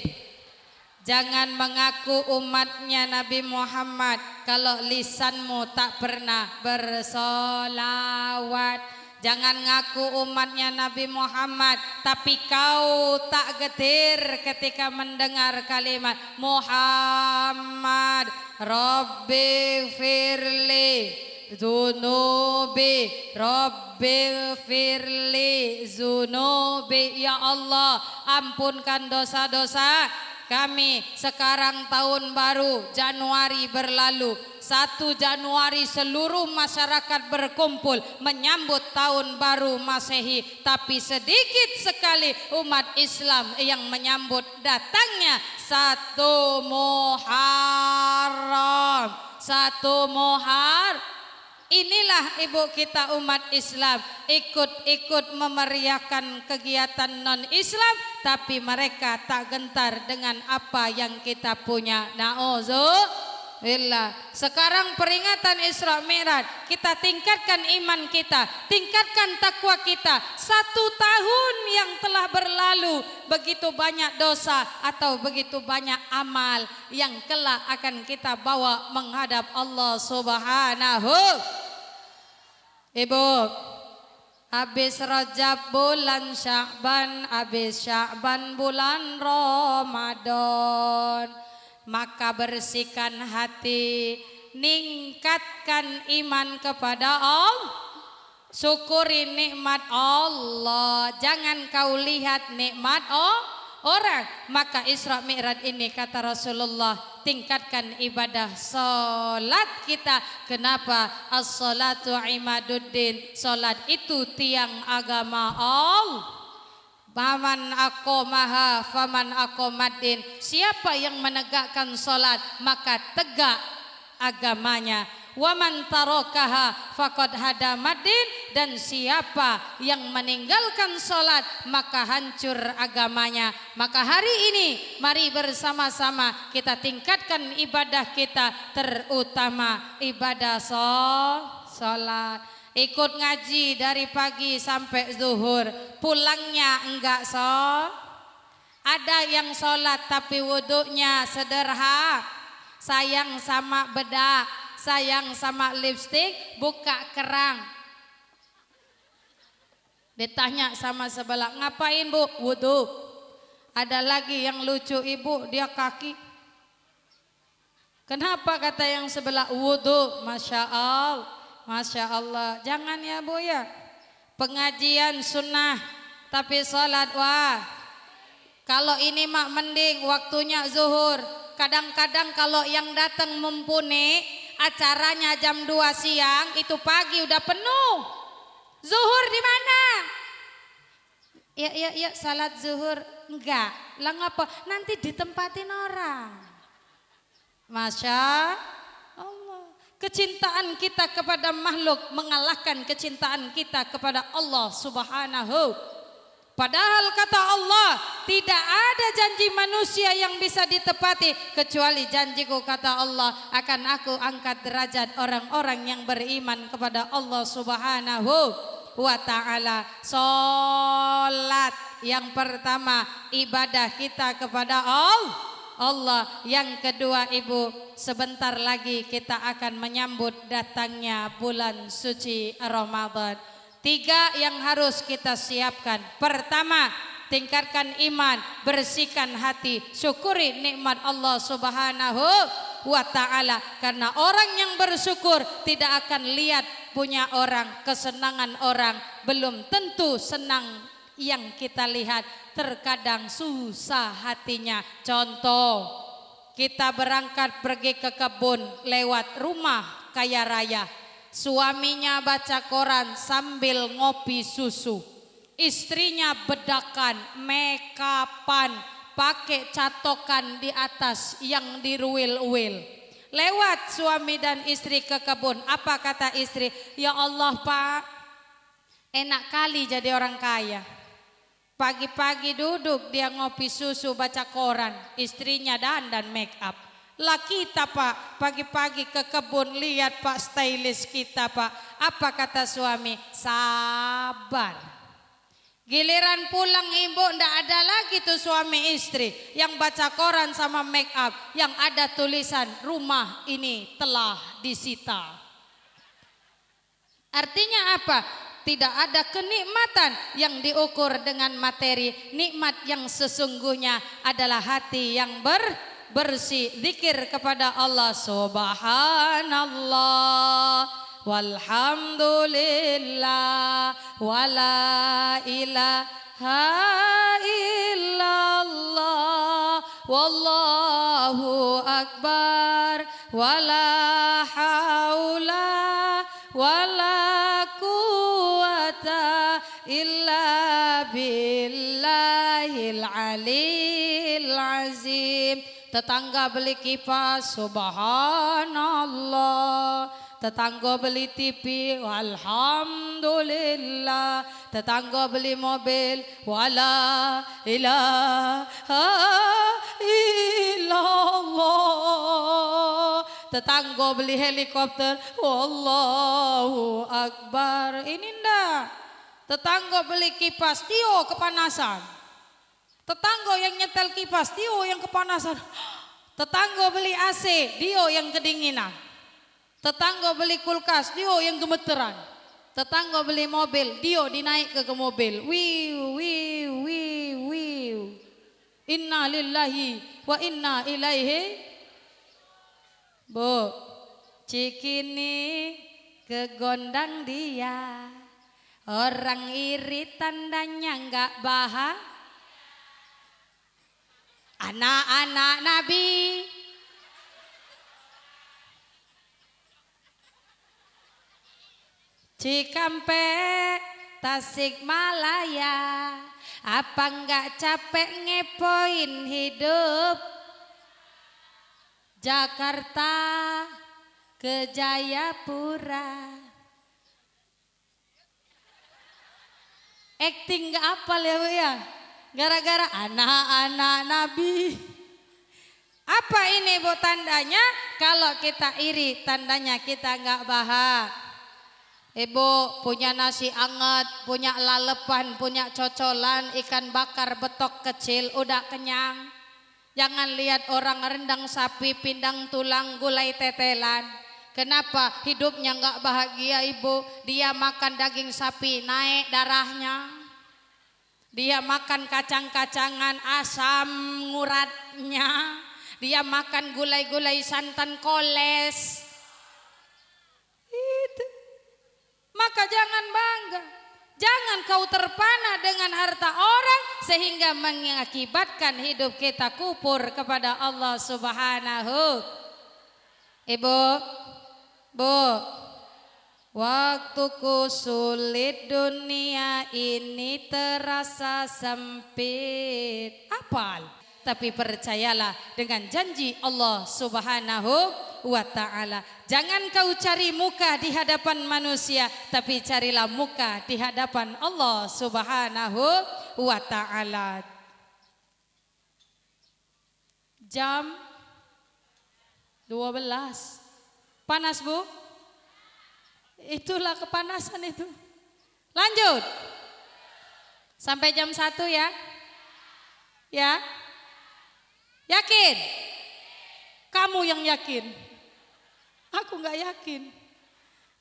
Jangan mengaku umatnya Nabi Muhammad kalau lisanmu tak pernah bersolawat. Jangan ngaku umatnya Nabi Muhammad tapi kau tak getir ketika mendengar kalimat Muhammad Rabbi firli zunubi, Rabbi firli zunubi. Ya Allah, ampunkan dosa-dosa kami. Sekarang tahun baru Januari berlalu, 1 Januari seluruh masyarakat berkumpul menyambut tahun baru Masehi, tapi sedikit sekali umat Islam yang menyambut datangnya 1 Muharram. 1 Muharram. Inilah ibu kita umat Islam ikut-ikut memeriahkan kegiatan non-Islam, tapi mereka tak gentar dengan apa yang kita punya. Na'udzubillah. Sekarang peringatan Isra Mi'raj, kita tingkatkan iman kita, tingkatkan takwa kita. 1 tahun yang telah berlalu, begitu banyak dosa atau begitu banyak amal yang kelak akan kita bawa menghadap Allah Subhanahu. Ibu, habis Rajab bulan Sya'ban, habis Sya'ban bulan Ramadan, maka bersihkan hati ningkatkan iman kepada Allah, syukuri nikmat Allah, jangan kau lihat nikmat orang. Maka Isra Mi'raj ini kata Rasulullah, tingkatkan ibadah salat kita. Kenapa? As-salatu imaduddin, salat itu tiang agama Allah. Faman aqomaha faman aqomaddin, siapa yang menegakkan salat maka tegak agamanya. Waman tarakaha faqad hadamaddin, dan siapa yang meninggalkan salat maka hancur agamanya. Maka hari ini mari bersama-sama kita tingkatkan ibadah kita, terutama ibadah salat. Ikut ngaji dari pagi sampai zuhur, pulangnya enggak ada yang sholat tapi wudhunya sederhana, sayang sama bedak, sayang sama lipstik, buka kerang. Ditanya sama sebelah, ngapain bu? Wudhu. Ada lagi yang lucu, ibu dia kaki. Kenapa kata yang sebelah? Wudhu. Masya Allah. Masya Allah, jangan ya bu ya. Pengajian sunnah tapi sholat wah. Kalau ini mak mending waktunya zuhur. Kadang-kadang kalau yang datang mumpuni acaranya jam 2 siang, itu pagi udah penuh. Zuhur di mana? Ya salat zuhur. Enggak, lah ngapa? Nanti ditempatin orang. Masya Allah. Kecintaan kita kepada makhluk mengalahkan kecintaan kita kepada Allah Subhanahu. Padahal kata Allah, tidak ada janji manusia yang bisa ditepati kecuali janjiku kata Allah, akan aku angkat derajat orang-orang yang beriman kepada Allah Subhanahu wa ta'ala. Salat yang pertama, ibadah kita kepada Allah. Yang kedua ibu, sebentar lagi kita akan menyambut datangnya bulan suci Ramadan. 3 yang harus kita siapkan. Pertama, tingkatkan iman, bersihkan hati, syukuri nikmat Allah Subhanahu wa ta'ala. Karena orang yang bersyukur tidak akan lihat punya orang, kesenangan orang, belum tentu senang yang kita lihat. Terkadang susah hatinya. Contoh, kita berangkat pergi ke kebun lewat rumah kaya raya. Suaminya baca koran sambil ngopi susu. Istrinya bedakan, make-upan, pakai catokan di atas yang diruil-uil. Lewat suami dan istri ke kebun. Apa kata istri? Ya Allah Pak, enak kali jadi orang kaya. Pagi-pagi duduk dia ngopi susu baca koran, istrinya dandan make up. Lah kita Pak, pagi-pagi ke kebun lihat Pak stylist kita Pak. Apa kata suami? Sabar. Giliran pulang ibu ndak ada lagi tuh suami istri yang baca koran sama make up, yang ada tulisan rumah ini telah disita. Artinya apa? Tidak ada kenikmatan yang diukur dengan materi. Nikmat yang sesungguhnya adalah hati yang bersih, zikir kepada Allah. Subhanallah walhamdulillah wala ilaha illallah wallahu akbar wala haula wala illa billahil aliyil azim. Tetangga beli kipas, subhanallah. Tetangga beli TV, alhamdulillah. Tetangga beli mobil, wala ilaha illallah. Tetangga beli helikopter, wallahu akbar. Ini ndak. Tetangga beli kipas, Tio kepanasan. Tetangga yang nyetel kipas, Tio yang kepanasan. Tetangga beli AC, Dio yang kedinginan. Tetangga beli kulkas, Dio yang gemeteran. Tetangga beli mobil, Dio dinaik ke mobil. Wiu, wiu, wiu, wiu. Inna lillahi wa inna ilaihi. Bu, Cikini kegondang dia, orang iri tandanya nggak bahagia. Anak-anak Nabi Cikampek Tasikmalaya, apa nggak capek ngepoin hidup? Jakarta ke Jayapura. Acting gak apal ya Bu ya, gara-gara anak-anak Nabi. Apa ini Bu tandanya? Kalau kita iri tandanya kita gak bahagia. Ibu punya nasi anget, punya lalepan, punya cocolan, ikan bakar betok kecil, udah kenyang. Jangan lihat orang rendang sapi, pindang tulang, gulai tetelan. Kenapa hidupnya nggak bahagia Ibu? Dia makan daging sapi naik darahnya. Dia makan kacang-kacangan asam nguratnya. Dia makan gulai-gulai santan koles. Itu. Maka jangan bangga. Jangan kau terpana dengan harta orang sehingga mengakibatkan hidup kita kufur kepada Allah Subhanahu. Ibu, Bu, waktuku sulit, dunia ini terasa sempit. Apal? Tapi percayalah dengan janji Allah Subhanahu wa ta'ala. Jangan kau cari muka di hadapan manusia, tapi carilah muka di hadapan Allah Subhanahu wa ta'ala. Jam 12. Panas Bu? Itulah kepanasan itu. Lanjut. Sampai jam 1 ya. Ya. Yakin? Kamu yang yakin. Aku nggak yakin.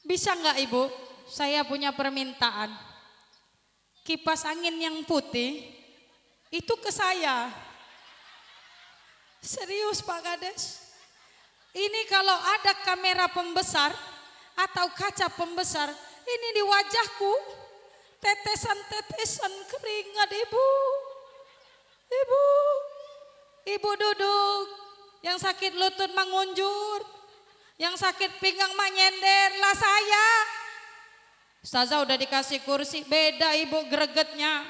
Bisa nggak Ibu? Saya punya permintaan. Kipas angin yang putih itu ke saya. Serius Pak Kades. Ini kalau ada kamera pembesar atau kaca pembesar, ini di wajahku tetesan-tetesan keringat Ibu. Ibu duduk, yang sakit lutut mengunjur, yang sakit pinggang menyender, lah saya. Ustazah udah dikasih kursi, beda Ibu gregetnya.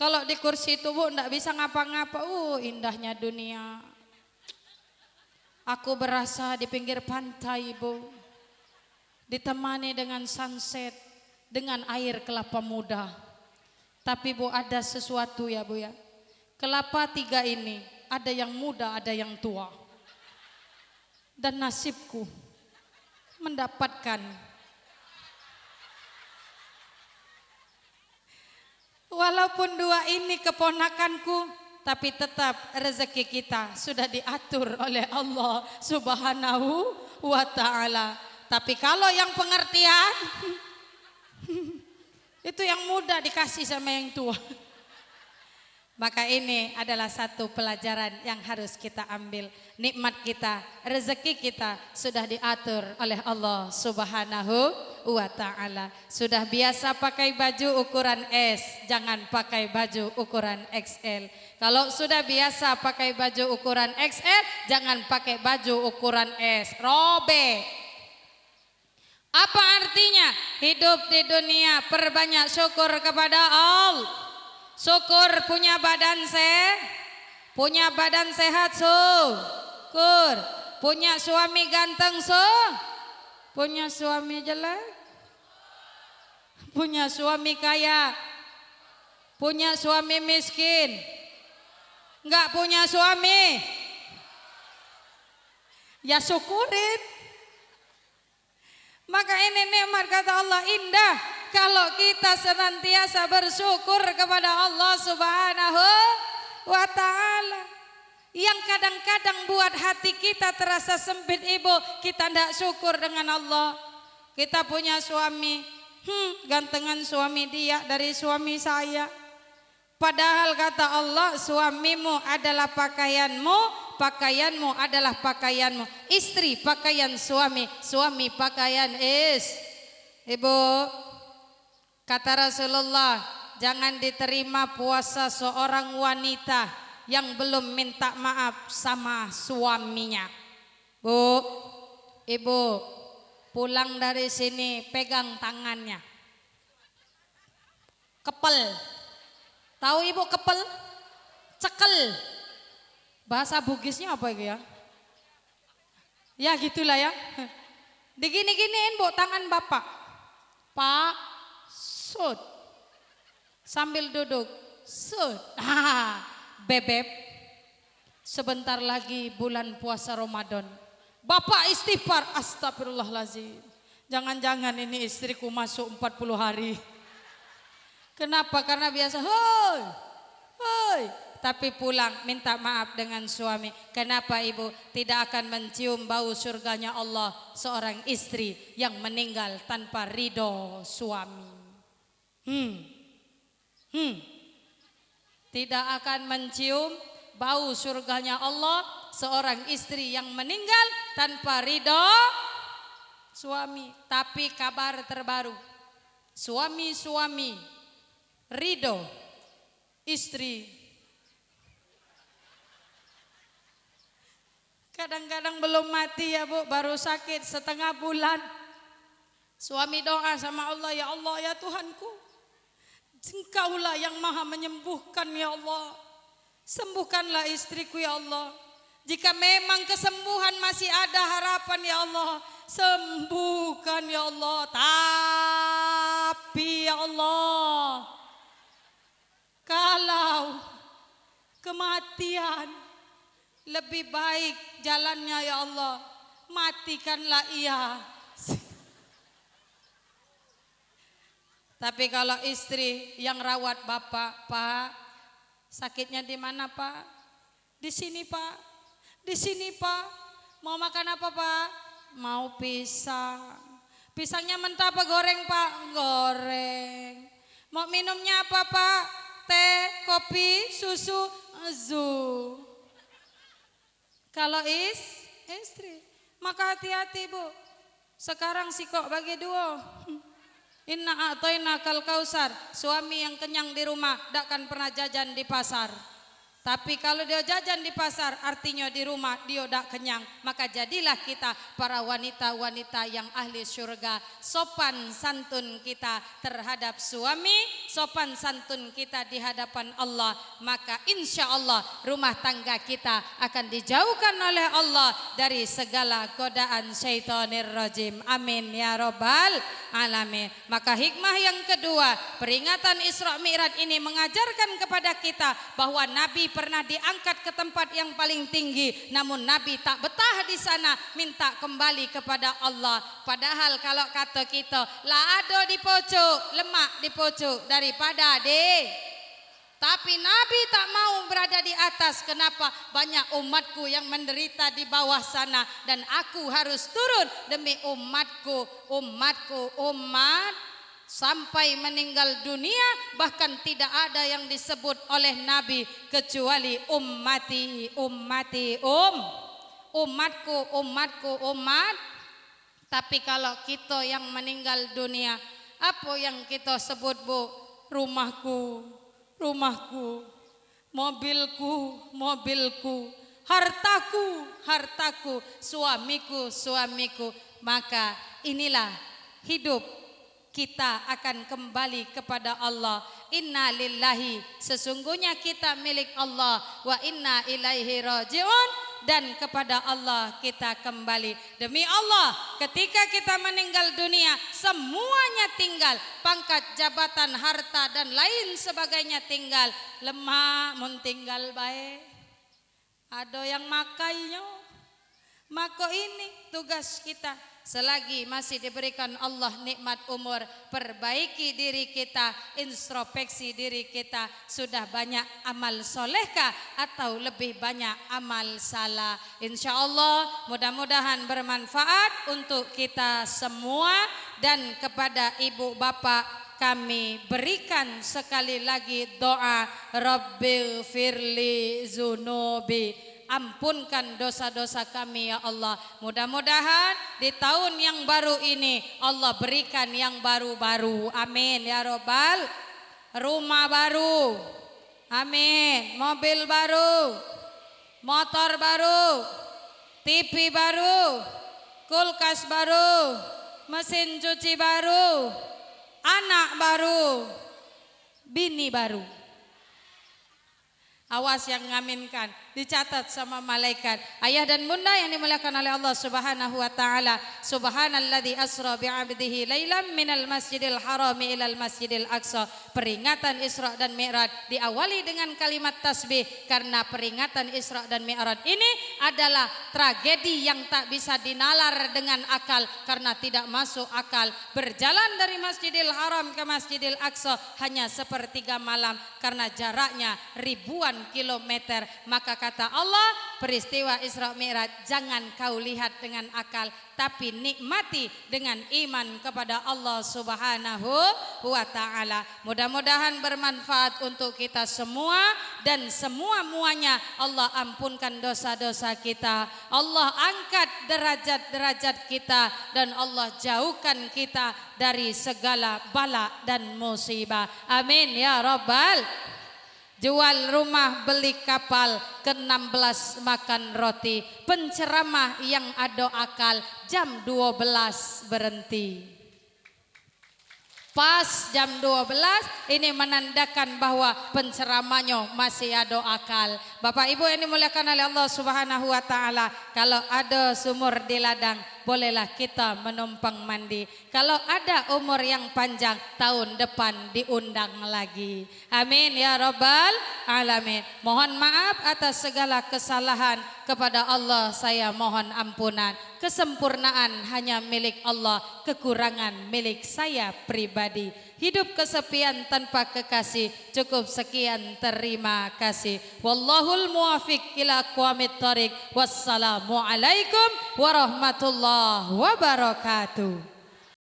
Kalau di kursi itu Bu enggak bisa ngapa-ngapa. Indahnya dunia. Aku berasa di pinggir pantai Ibu, ditemani dengan sunset, dengan air kelapa muda. Tapi Bu ada sesuatu ya Bu ya. Kelapa 3 ini, ada yang muda, ada yang tua. Dan nasibku mendapatkan walaupun 2 ini keponakanku, tapi tetap rezeki kita sudah diatur oleh Allah Subhanahu wa ta'ala. Tapi kalau yang pengertian itu yang muda dikasih sama yang tua. Maka ini adalah satu pelajaran yang harus kita ambil. Nikmat kita, rezeki kita sudah diatur oleh Allah Subhanahu wa ta'ala. Sudah biasa pakai baju ukuran S, jangan pakai baju ukuran XL. Kalau sudah biasa pakai baju ukuran XL, jangan pakai baju ukuran S. Robek. Apa artinya? Hidup di dunia perbanyak syukur kepada Allah. Syukur punya badan punya badan sehat syukur. Punya suami ganteng punya suami jelek. Punya suami kaya, punya suami miskin, enggak punya suami, ya syukurin. Maka ini nikmat kata Allah indah kalau kita senantiasa bersyukur kepada Allah Subhanahu wa ta'ala. Yang kadang-kadang buat hati kita terasa sempit Ibu, kita tidak syukur dengan Allah. Kita punya suami, gantengan suami dia dari suami saya. Padahal kata Allah, suamimu adalah pakaianmu, pakaianmu adalah pakaianmu, istri pakaian suami, suami pakaian ibu. Kata Rasulullah, jangan diterima puasa seorang wanita yang belum minta maaf sama suaminya. Bu, ibu, pulang dari sini pegang tangannya. Kepel. Tahu ibu kepel? Cekel. Bahasa Bugisnya apa itu ya? Ya gitulah ya. Digini-giniin bu tangan bapak. Pak, sud. Sambil duduk, sud. Bebek. Sebentar lagi bulan puasa Ramadan. Bapak istighfar, astagfirullahaladzim. Jangan-jangan ini istriku masuk 40 hari. Kenapa? Karena biasa, hoi, hoi. Tapi pulang minta maaf dengan suami. Kenapa ibu tidak akan mencium bau surganya Allah seorang istri yang meninggal tanpa ridho suami? Tidak akan mencium bau surganya Allah seorang istri yang meninggal tanpa ridho suami. Tapi kabar terbaru, suami-suami ridho istri kadang-kadang belum mati ya bu, baru sakit setengah bulan. Suami doa sama Allah, ya Allah ya Tuhanku, Engkaulah yang maha menyembuhkan ya Allah. Sembuhkanlah istriku ya Allah. Jika memang kesembuhan masih ada harapan ya Allah, sembuhkan ya Allah. Tapi ya Allah, kalau kematian lebih baik jalannya ya Allah, matikanlah ia. Tapi kalau istri yang rawat bapak, Pak, sakitnya di mana Pak? Di sini Pak, di sini Pak. Mau makan apa Pak? Mau pisang. Pisangnya mentah apa goreng Pak? Goreng. Mau minumnya apa Pak? Teh, kopi, susu, zu. Kalau istri, maka hati-hati bu. Sekarang si kok bagi dua. Inna a'toina kal kausar. Suami yang kenyang di rumah tidak akan pernah jajan di pasar. Tapi kalau dia jajan di pasar, artinya di rumah dia tidak kenyang. Maka jadilah kita para wanita-wanita yang ahli surga. Sopan santun kita terhadap suami, sopan santun kita di hadapan Allah. Maka insya Allah rumah tangga kita akan dijauhkan oleh Allah dari segala godaan syaitonir rajim. Amin ya robbal alamin. Maka hikmah yang kedua, peringatan Isra Mi'raj ini mengajarkan kepada kita bahwa Nabi pernah diangkat ke tempat yang paling tinggi, namun Nabi tak betah di sana, minta kembali kepada Allah. Padahal kalau kata kita, lah ada di pojok, lemak di pojok daripada tapi Nabi tak mau berada di atas. Kenapa? Banyak umatku yang menderita di bawah sana dan aku harus turun demi umatku, umat sampai meninggal dunia. Bahkan tidak ada yang disebut oleh Nabi kecuali umatku. Tapi kalau kita yang meninggal dunia, apa yang kita sebut bu? Rumahku, mobilku, hartaku, suamiku. Maka inilah hidup kita akan kembali kepada Allah. Inna lillahi, sesungguhnya kita milik Allah, wa inna ilaihi rajiun, dan kepada Allah kita kembali. Demi Allah, ketika kita meninggal dunia, semuanya tinggal, pangkat, jabatan, harta dan lain sebagainya tinggal. Lemah mun tinggal baik, ada yang makainya. Maka ini tugas kita. Selagi masih diberikan Allah nikmat umur, perbaiki diri kita, introspeksi diri kita. Sudah banyak amal solehkah atau lebih banyak amal salah? Insya Allah mudah-mudahan bermanfaat untuk kita semua. Dan kepada ibu bapak kami berikan sekali lagi doa, Rabbil firli zunubi. ampunkan dosa-dosa kami ya Allah. Mudah-mudahan di tahun yang baru ini Allah berikan yang baru-baru, amin ya Robbal. Rumah baru, amin. Mobil baru, motor baru, TV baru, kulkas baru, mesin cuci baru, anak baru, bini baru. Awas yang ngaminkan, dicatat sama malaikat. Ayah dan bunda yang dimuliakan oleh Allah Subhanahu wa taala. Subhanalladzi asra bi'abdihi lailam minal masjidil harami ilal masjidil aqsa. Peringatan Isra dan Mi'raj diawali dengan kalimat tasbih karena peringatan Isra dan Mi'raj ini adalah tragedi yang tak bisa dinalar dengan akal karena tidak masuk akal. Berjalan dari Masjidil Haram ke Masjidil Aqsa hanya sepertiga malam karena jaraknya ribuan kilometer. Maka kata Allah, peristiwa Isra Mi'raj jangan kau lihat dengan akal, tapi nikmati dengan iman kepada Allah Subhanahu wa taala. Mudah-mudahan bermanfaat untuk kita semua dan semua-muanya Allah ampunkan dosa-dosa kita. Allah angkat derajat-derajat kita dan Allah jauhkan kita dari segala bala dan musibah. Amin ya Rabbal. Jual rumah beli kapal, ke-16 makan roti, penceramah yang ada akal, jam 12 berhenti. Pas jam 12 ini menandakan bahwa penceramahnya masih ada akal. Bapak Ibu yang dimuliakan oleh Allah Subhanahu wa taala, kalau ada sumur di ladang bolehlah kita menumpang mandi. Kalau ada umur yang panjang tahun depan diundang lagi. Amin ya Rabbal alamin. Mohon maaf atas segala kesalahan, kepada Allah saya mohon ampunan. Kesempurnaan hanya milik Allah, kekurangan milik saya pribadi. Hidup kesepian tanpa kekasih, cukup sekian, terima kasih. Wallahul muwafiq ila aqwamit thoriq. Wassalamualaikum warahmatullahi wabarakatuh.